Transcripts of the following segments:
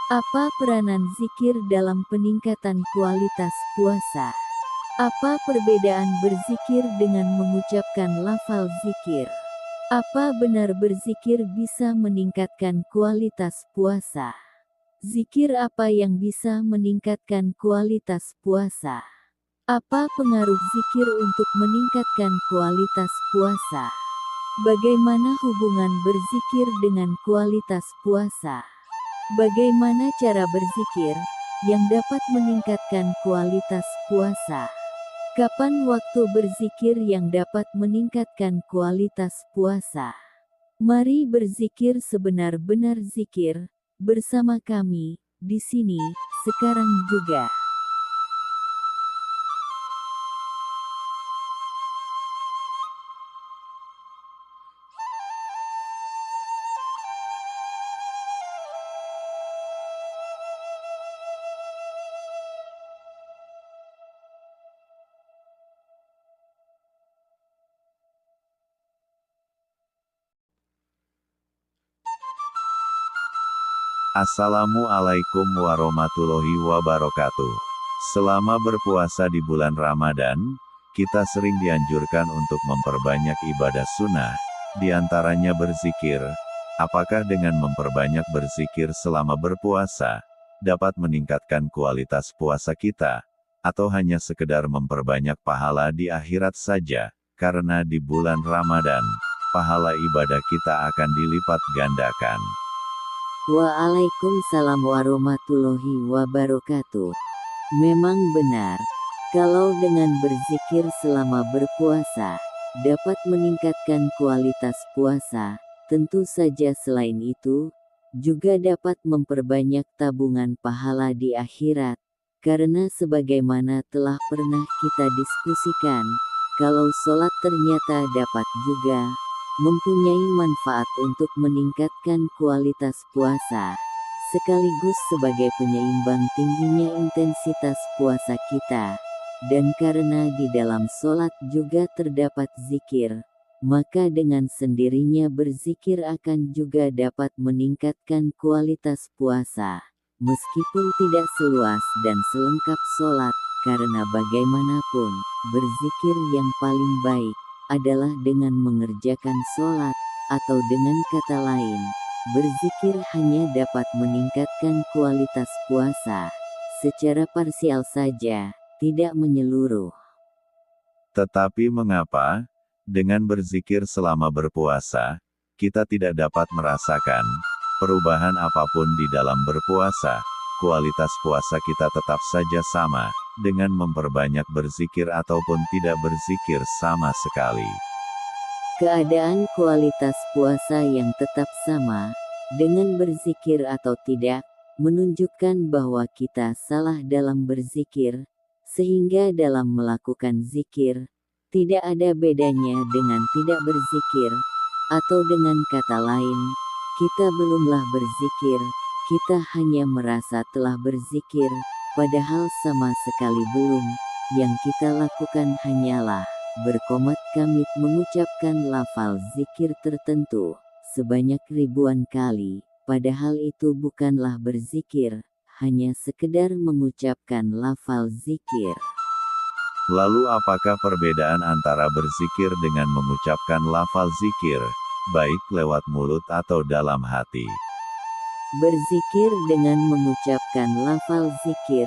Apa peranan zikir dalam peningkatan kualitas puasa? Apa perbedaan berzikir dengan mengucapkan lafal zikir? Apa benar berzikir bisa meningkatkan kualitas puasa? Zikir apa yang bisa meningkatkan kualitas puasa? Apa pengaruh zikir untuk meningkatkan kualitas puasa? Bagaimana hubungan berzikir dengan kualitas puasa? Bagaimana cara berzikir yang dapat meningkatkan kualitas puasa? Kapan waktu berzikir yang dapat meningkatkan kualitas puasa? Mari berzikir sebenar-benar zikir bersama kami di sini sekarang juga. Assalamualaikum warahmatullahi wabarakatuh. Selama berpuasa di bulan Ramadan, kita sering dianjurkan untuk memperbanyak ibadah sunnah, di antaranya berzikir. Apakah dengan memperbanyak berzikir selama berpuasa, dapat meningkatkan kualitas puasa kita, atau hanya sekedar memperbanyak pahala di akhirat saja, karena di bulan Ramadan, pahala ibadah kita akan dilipat gandakan. Waalaikumsalam warahmatullahi wabarakatuh. Memang benar, kalau dengan berzikir selama berpuasa, dapat meningkatkan kualitas puasa, tentu saja selain itu, juga dapat memperbanyak tabungan pahala di akhirat, karena sebagaimana telah pernah kita diskusikan, kalau sholat ternyata dapat juga mempunyai manfaat untuk meningkatkan kualitas puasa, sekaligus sebagai penyeimbang tingginya intensitas puasa kita. Dan karena di dalam sholat juga terdapat zikir, maka dengan sendirinya berzikir akan juga dapat meningkatkan kualitas puasa, meskipun tidak seluas dan selengkap sholat, karena bagaimanapun, berzikir yang paling baik adalah dengan mengerjakan sholat, atau dengan kata lain, berzikir hanya dapat meningkatkan kualitas puasa, secara parsial saja, tidak menyeluruh. Tetapi mengapa, dengan berzikir selama berpuasa, kita tidak dapat merasakan perubahan apapun di dalam berpuasa? Kualitas puasa kita tetap saja sama, dengan memperbanyak berzikir ataupun tidak berzikir sama sekali. Keadaan kualitas puasa yang tetap sama, dengan berzikir atau tidak, menunjukkan bahwa kita salah dalam berzikir, sehingga dalam melakukan zikir, tidak ada bedanya dengan tidak berzikir, atau dengan kata lain, kita belumlah berzikir, kita hanya merasa telah berzikir, padahal sama sekali belum. Yang kita lakukan hanyalah berkomat kamit mengucapkan lafal zikir tertentu sebanyak ribuan kali, padahal itu bukanlah berzikir, hanya sekedar mengucapkan lafal zikir. Lalu apakah perbedaan antara berzikir dengan mengucapkan lafal zikir, baik lewat mulut atau dalam hati? Berzikir dengan mengucapkan lafal zikir,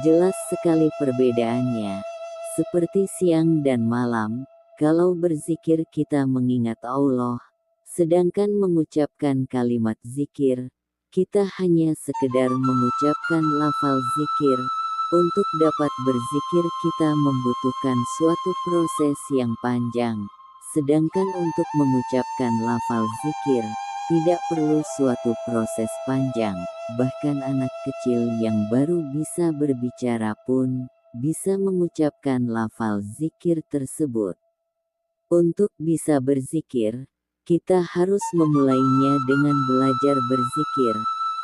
jelas sekali perbedaannya. Seperti siang dan malam, kalau berzikir kita mengingat Allah, sedangkan mengucapkan kalimat zikir, kita hanya sekedar mengucapkan lafal zikir. Untuk dapat berzikir kita membutuhkan suatu proses yang panjang, sedangkan untuk mengucapkan lafal zikir, tidak perlu suatu proses panjang, bahkan anak kecil yang baru bisa berbicara pun bisa mengucapkan lafal zikir tersebut. Untuk bisa berzikir, kita harus memulainya dengan belajar berzikir,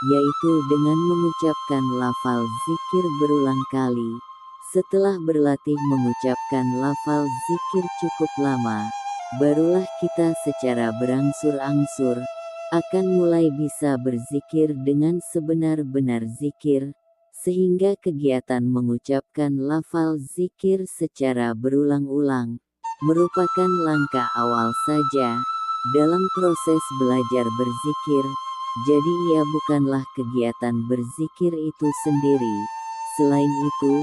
yaitu dengan mengucapkan lafal zikir berulang kali. Setelah berlatih mengucapkan lafal zikir cukup lama, barulah kita secara berangsur-angsur akan mulai bisa berzikir dengan sebenar-benar zikir, sehingga kegiatan mengucapkan lafal zikir secara berulang-ulang merupakan langkah awal saja dalam proses belajar berzikir. Jadi ia bukanlah kegiatan berzikir itu sendiri. Selain itu,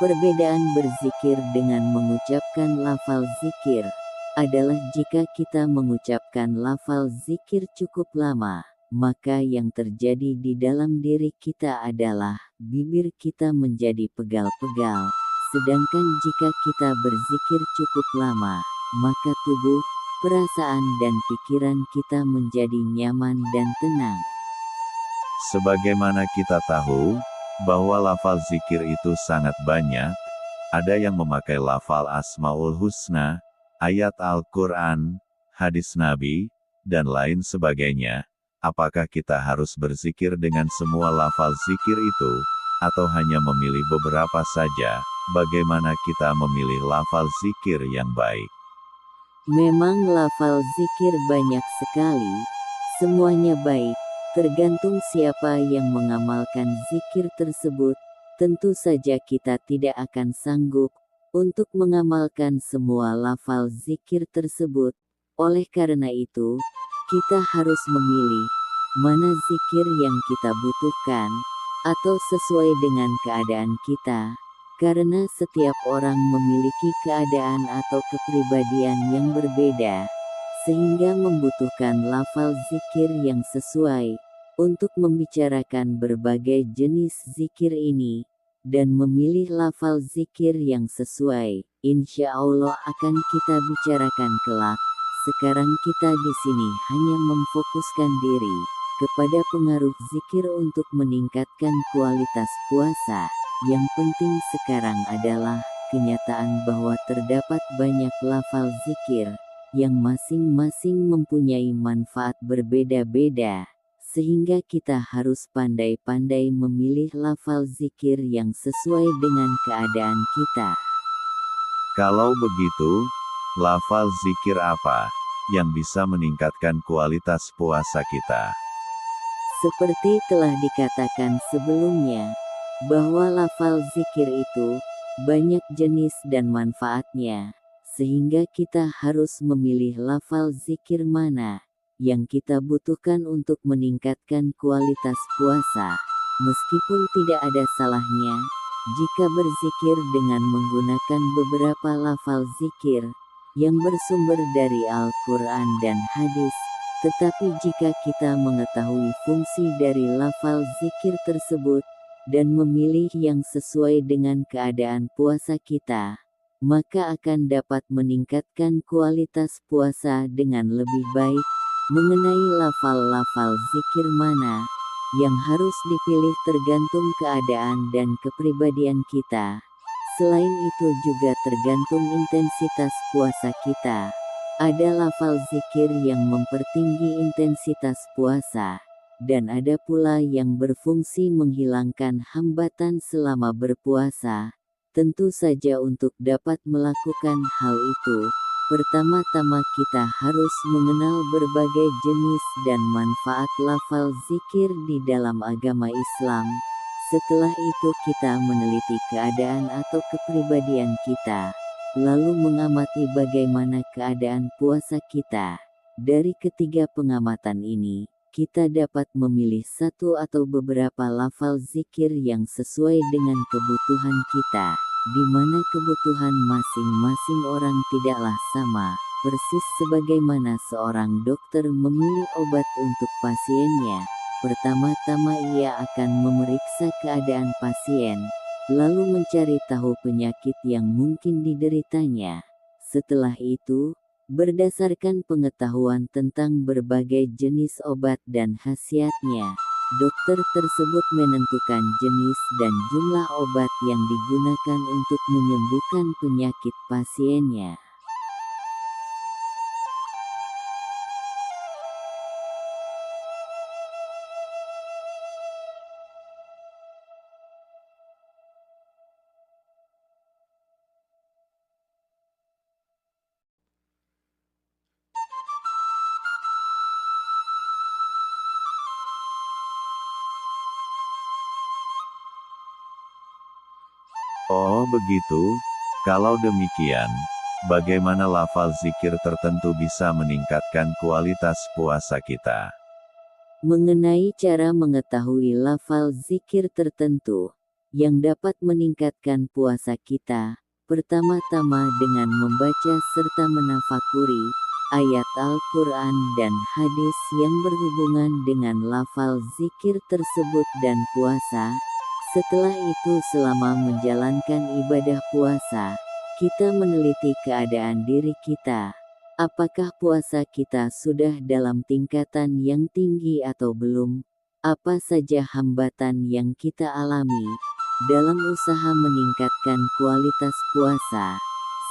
perbedaan berzikir dengan mengucapkan lafal zikir adalah jika kita mengucapkan lafal zikir cukup lama, maka yang terjadi di dalam diri kita adalah bibir kita menjadi pegal-pegal. Sedangkan jika kita berzikir cukup lama, maka tubuh, perasaan dan pikiran kita menjadi nyaman dan tenang. Sebagaimana kita tahu, bahwa lafal zikir itu sangat banyak, ada yang memakai lafal Asmaul Husna, ayat Al-Quran, hadis Nabi, dan lain sebagainya. Apakah kita harus berzikir dengan semua lafal zikir itu, atau hanya memilih beberapa saja? Bagaimana kita memilih lafal zikir yang baik? Memang lafal zikir banyak sekali, semuanya baik, tergantung siapa yang mengamalkan zikir tersebut. Tentu saja kita tidak akan sanggup untuk mengamalkan semua lafal zikir tersebut. Oleh karena itu, kita harus memilih mana zikir yang kita butuhkan, atau sesuai dengan keadaan kita. Karena setiap orang memiliki keadaan atau kepribadian yang berbeda, sehingga membutuhkan lafal zikir yang sesuai untuk membicarakan berbagai jenis zikir ini, dan memilih lafal zikir yang sesuai. Insya Allah akan kita bicarakan kelak. Sekarang kita di sini hanya memfokuskan diri kepada pengaruh zikir untuk meningkatkan kualitas puasa. Yang penting sekarang adalah kenyataan bahwa terdapat banyak lafal zikir yang masing-masing mempunyai manfaat berbeda-beda, sehingga kita harus pandai-pandai memilih lafal zikir yang sesuai dengan keadaan kita. Kalau begitu, lafal zikir apa yang bisa meningkatkan kualitas puasa kita? Seperti telah dikatakan sebelumnya, bahwa lafal zikir itu banyak jenis dan manfaatnya, sehingga kita harus memilih lafal zikir mana yang kita butuhkan untuk meningkatkan kualitas puasa. Meskipun tidak ada salahnya jika berzikir dengan menggunakan beberapa lafal zikir yang bersumber dari Al-Quran dan hadis, tetapi jika kita mengetahui fungsi dari lafal zikir tersebut, dan memilih yang sesuai dengan keadaan puasa kita, maka akan dapat meningkatkan kualitas puasa dengan lebih baik. Mengenai lafal-lafal zikir mana yang harus dipilih tergantung keadaan dan kepribadian kita. Selain itu juga tergantung intensitas puasa kita. Ada lafal zikir yang mempertinggi intensitas puasa, dan ada pula yang berfungsi menghilangkan hambatan selama berpuasa. Tentu saja untuk dapat melakukan hal itu, pertama-tama kita harus mengenal berbagai jenis dan manfaat lafal zikir di dalam agama Islam. Setelah itu kita meneliti keadaan atau kepribadian kita, lalu mengamati bagaimana keadaan puasa kita. Dari ketiga pengamatan ini, kita dapat memilih satu atau beberapa lafal zikir yang sesuai dengan kebutuhan kita, di mana kebutuhan masing-masing orang tidaklah sama, persis sebagaimana seorang dokter memilih obat untuk pasiennya. Pertama-tama ia akan memeriksa keadaan pasien, lalu mencari tahu penyakit yang mungkin dideritanya. Setelah itu, berdasarkan pengetahuan tentang berbagai jenis obat dan khasiatnya, dokter tersebut menentukan jenis dan jumlah obat yang digunakan untuk menyembuhkan penyakit pasiennya. Oh begitu, kalau demikian, bagaimana lafal zikir tertentu bisa meningkatkan kualitas puasa kita? Mengenai cara mengetahui lafal zikir tertentu yang dapat meningkatkan puasa kita, pertama-tama dengan membaca serta menafakuri ayat Al-Quran dan hadis yang berhubungan dengan lafal zikir tersebut dan puasa. Setelah itu selama menjalankan ibadah puasa, kita meneliti keadaan diri kita. Apakah puasa kita sudah dalam tingkatan yang tinggi atau belum? Apa saja hambatan yang kita alami dalam usaha meningkatkan kualitas puasa?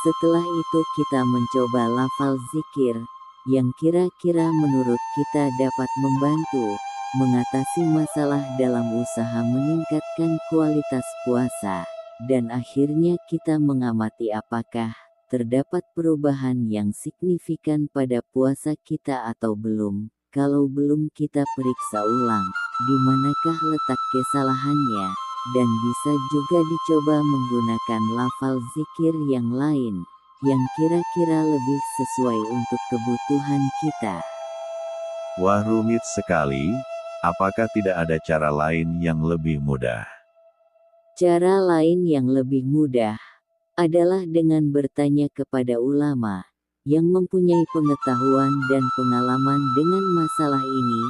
Setelah itu kita mencoba lafal zikir yang kira-kira menurut kita dapat membantu mengatasi masalah dalam usaha meningkatkan kualitas puasa. Dan akhirnya kita mengamati apakah terdapat perubahan yang signifikan pada puasa kita atau belum. Kalau belum, kita periksa ulang di manakah letak kesalahannya, dan bisa juga dicoba menggunakan lafal zikir yang lain yang kira-kira lebih sesuai untuk kebutuhan kita. Wah rumit sekali, apakah tidak ada cara lain yang lebih mudah? Cara lain yang lebih mudah adalah dengan bertanya kepada ulama yang mempunyai pengetahuan dan pengalaman dengan masalah ini.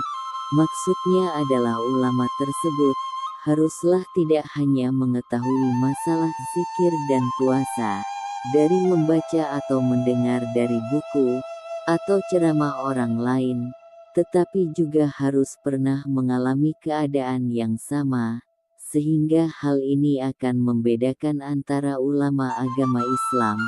Maksudnya adalah ulama tersebut haruslah tidak hanya mengetahui masalah zikir dan puasa dari membaca atau mendengar dari buku atau ceramah orang lain, tetapi juga harus pernah mengalami keadaan yang sama, sehingga hal ini akan membedakan antara ulama agama Islam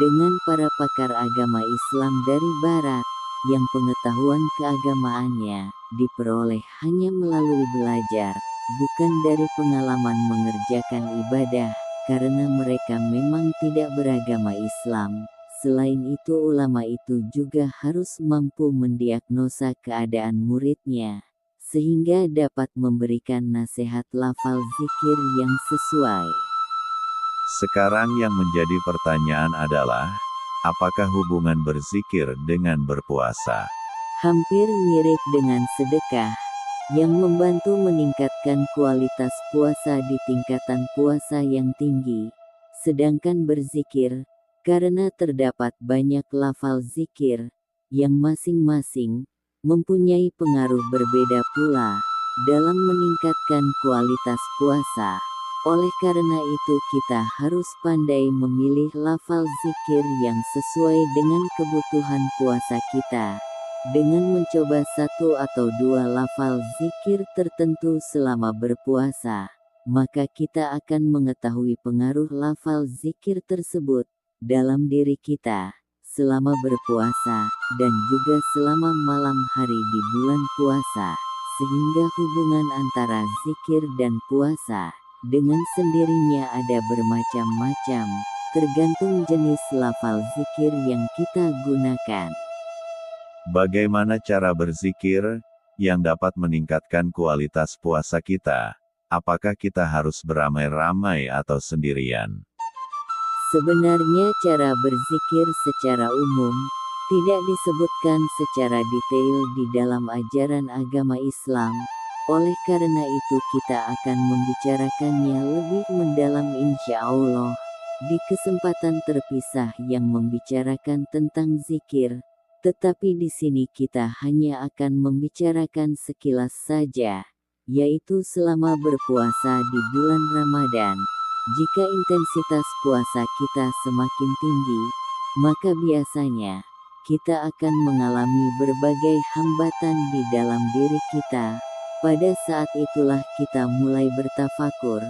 dengan para pakar agama Islam dari Barat, yang pengetahuan keagamaannya diperoleh hanya melalui belajar, bukan dari pengalaman mengerjakan ibadah, karena mereka memang tidak beragama Islam. Selain itu, ulama itu juga harus mampu mendiagnosa keadaan muridnya, sehingga dapat memberikan nasihat lafal zikir yang sesuai. Sekarang yang menjadi pertanyaan adalah, apakah hubungan berzikir dengan berpuasa? Hampir mirip dengan sedekah, yang membantu meningkatkan kualitas puasa di tingkatan puasa yang tinggi. Sedangkan berzikir, karena terdapat banyak lafal zikir, yang masing-masing mempunyai pengaruh berbeda pula dalam meningkatkan kualitas puasa. Oleh karena itu kita harus pandai memilih lafal zikir yang sesuai dengan kebutuhan puasa kita. Dengan mencoba satu atau dua lafal zikir tertentu selama berpuasa, maka kita akan mengetahui pengaruh lafal zikir tersebut dalam diri kita selama berpuasa, dan juga selama malam hari di bulan puasa, sehingga hubungan antara zikir dan puasa dengan sendirinya ada bermacam-macam, tergantung jenis lafal zikir yang kita gunakan. Bagaimana cara berzikir yang dapat meningkatkan kualitas puasa kita? Apakah kita harus beramai-ramai atau sendirian? Sebenarnya cara berzikir secara umum tidak disebutkan secara detail di dalam ajaran agama Islam. Oleh karena itu kita akan membicarakannya lebih mendalam insya Allah di kesempatan terpisah yang membicarakan tentang zikir. Tetapi di sini kita hanya akan membicarakan sekilas saja, yaitu selama berpuasa di bulan Ramadan. Jika intensitas puasa kita semakin tinggi, maka biasanya kita akan mengalami berbagai hambatan di dalam diri kita. Pada saat itulah kita mulai bertafakur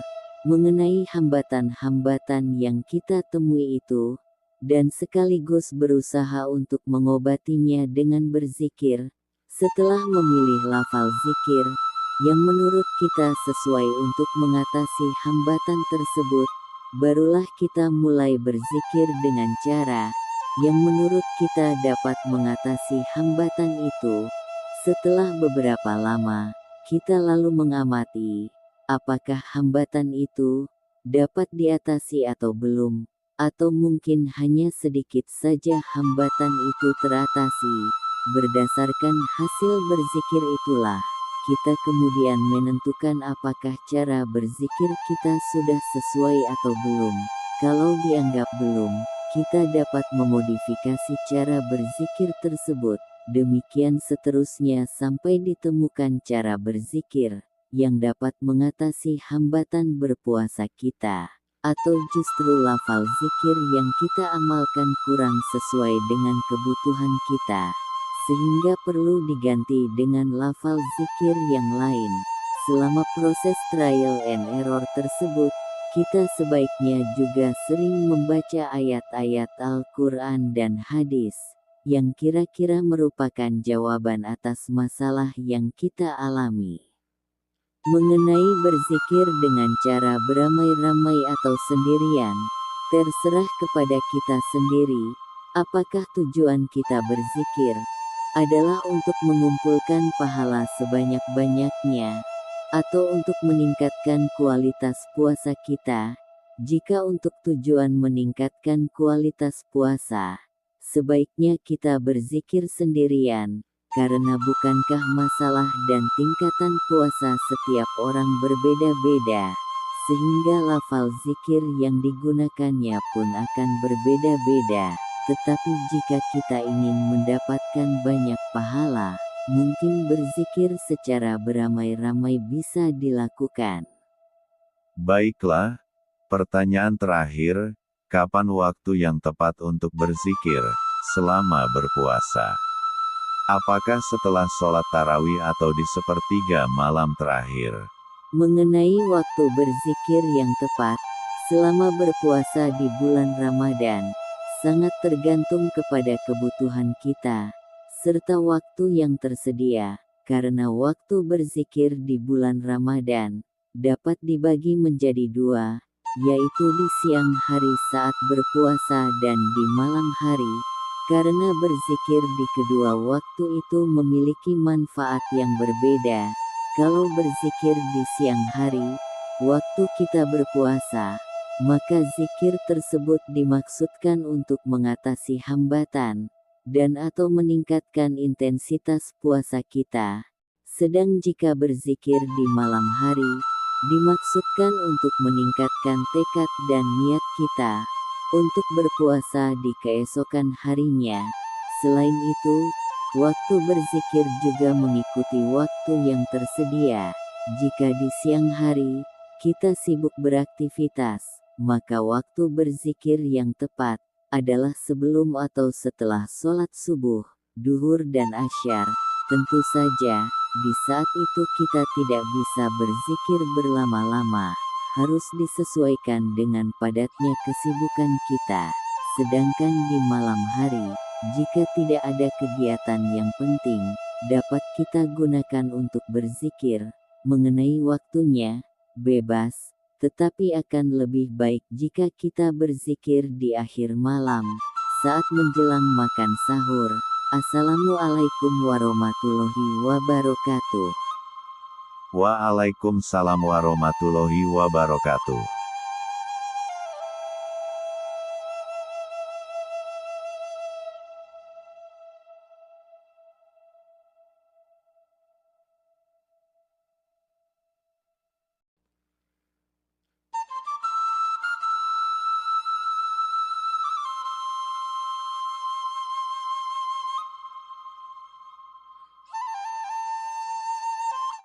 mengenai hambatan-hambatan yang kita temui itu, dan sekaligus berusaha untuk mengobatinya dengan berzikir. Setelah memilih lafal zikir yang menurut kita sesuai untuk mengatasi hambatan tersebut, barulah kita mulai berzikir dengan cara yang menurut kita dapat mengatasi hambatan itu. Setelah beberapa lama, kita lalu mengamati apakah hambatan itu dapat diatasi atau belum, atau mungkin hanya sedikit saja hambatan itu teratasi. Berdasarkan hasil berzikir itulah, kita kemudian menentukan apakah cara berzikir kita sudah sesuai atau belum. Kalau dianggap belum, kita dapat memodifikasi cara berzikir tersebut. Demikian seterusnya sampai ditemukan cara berzikir yang dapat mengatasi hambatan berpuasa kita. Atau justru lafal zikir yang kita amalkan kurang sesuai dengan kebutuhan kita, sehingga perlu diganti dengan lafal zikir yang lain. Selama proses trial and error tersebut, kita sebaiknya juga sering membaca ayat-ayat Al-Quran dan hadis, yang kira-kira merupakan jawaban atas masalah yang kita alami. Mengenai berzikir dengan cara beramai-ramai atau sendirian, terserah kepada kita sendiri, apakah tujuan kita berzikir adalah untuk mengumpulkan pahala sebanyak-banyaknya, atau untuk meningkatkan kualitas puasa kita. Jika untuk tujuan meningkatkan kualitas puasa, sebaiknya kita berzikir sendirian, karena bukankah masalah dan tingkatan puasa setiap orang berbeda-beda, sehingga lafal zikir yang digunakannya pun akan berbeda-beda. Tetapi jika kita ingin mendapatkan banyak pahala, mungkin berzikir secara beramai-ramai bisa dilakukan. Baiklah, pertanyaan terakhir, kapan waktu yang tepat untuk berzikir selama berpuasa? Apakah setelah sholat tarawih atau di sepertiga malam terakhir? Mengenai waktu berzikir yang tepat selama berpuasa di bulan Ramadan, sangat tergantung kepada kebutuhan kita serta waktu yang tersedia, karena waktu berzikir di bulan Ramadan dapat dibagi menjadi dua, yaitu di siang hari saat berpuasa dan di malam hari, karena berzikir di kedua waktu itu memiliki manfaat yang berbeda. Kalau berzikir di siang hari, waktu kita berpuasa, maka zikir tersebut dimaksudkan untuk mengatasi hambatan dan atau meningkatkan intensitas puasa kita. Sedang jika berzikir di malam hari, dimaksudkan untuk meningkatkan tekad dan niat kita untuk berpuasa di keesokan harinya. Selain itu, waktu berzikir juga mengikuti waktu yang tersedia. Jika di siang hari, kita sibuk beraktivitas, maka waktu berzikir yang tepat adalah sebelum atau setelah sholat subuh, duhur dan asyar. Tentu saja, di saat itu kita tidak bisa berzikir berlama-lama, harus disesuaikan dengan padatnya kesibukan kita. Sedangkan di malam hari, jika tidak ada kegiatan yang penting, dapat kita gunakan untuk berzikir. Mengenai waktunya, bebas, tetapi akan lebih baik jika kita berzikir di akhir malam, saat menjelang makan sahur. Assalamualaikum warahmatullahi wabarakatuh. Waalaikumsalam warahmatullahi wabarakatuh.